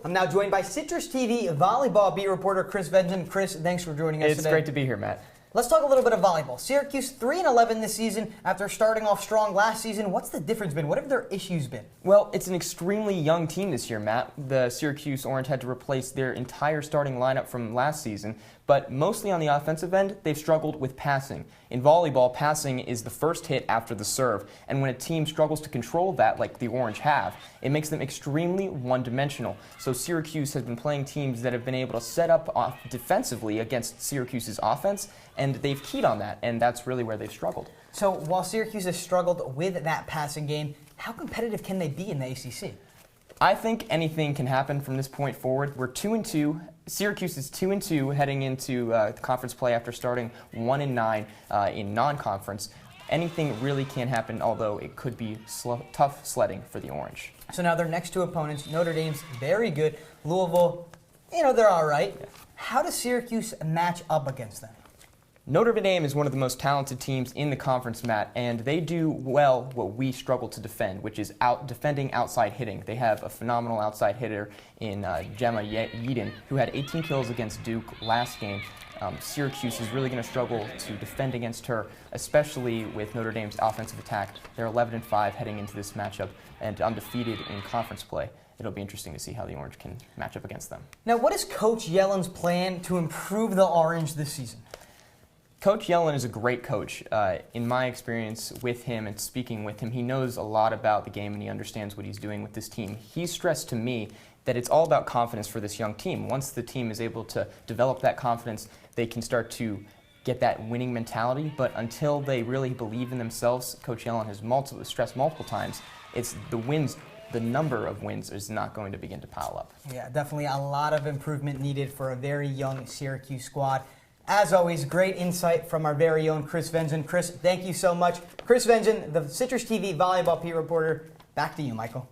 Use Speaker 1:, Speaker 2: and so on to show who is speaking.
Speaker 1: I'm now joined by CitrusTV volleyball beat reporter Chris Venzon. Chris, thanks for joining us today.
Speaker 2: It's great to be here, Matt.
Speaker 1: Let's talk a little bit of volleyball. Syracuse 3-11 this season after starting off strong last season. What's the difference been? What have their issues been?
Speaker 2: Well, it's an extremely young team this year, Matt. The Syracuse Orange had to replace their entire starting lineup from last season, but mostly on the offensive end, they've struggled with passing. In volleyball, passing is the first hit after the serve, and when a team struggles to control that like the Orange have, it makes them extremely one-dimensional. So Syracuse has been playing teams that have been able to set up defensively against Syracuse's offense, and they've keyed on that, and that's really where they've struggled.
Speaker 1: So while Syracuse has struggled with that passing game, how competitive can they be in the ACC?
Speaker 2: I think anything can happen from this point forward. We're 2-2. Syracuse is 2-2 heading into conference play after starting 1-9 in non-conference. Anything really can happen, although it could be tough sledding for the Orange.
Speaker 1: So now their next two opponents, Notre Dame's very good. Louisville, they're all right. Yeah. How does Syracuse match up against them?
Speaker 2: Notre Dame is one of the most talented teams in the conference, Matt, and they do well what we struggle to defend, which is defending outside hitting. They have a phenomenal outside hitter in Gemma Yeadon, who had 18 kills against Duke last game. Syracuse is really going to struggle to defend against her, especially with Notre Dame's offensive attack. They're 11-5 heading into this matchup and undefeated in conference play. It'll be interesting to see how the Orange can match up against them.
Speaker 1: Now, what is Coach Yellens' plan to improve the Orange this season?
Speaker 2: Coach Yellens is a great coach. In my experience with him and speaking with him, he knows a lot about the game and he understands what he's doing with this team. He stressed to me that it's all about confidence for this young team. Once the team is able to develop that confidence, they can start to get that winning mentality. But until they really believe in themselves, Coach Yellens has stressed multiple times, it's the wins. The number of wins is not going to begin to pile up.
Speaker 1: Yeah, definitely a lot of improvement needed for a very young Syracuse squad. As always, great insight from our very own Chris Venzon. Chris, thank you so much. Chris Venzon, the CitrusTV volleyball beat reporter. Back to you, Michael.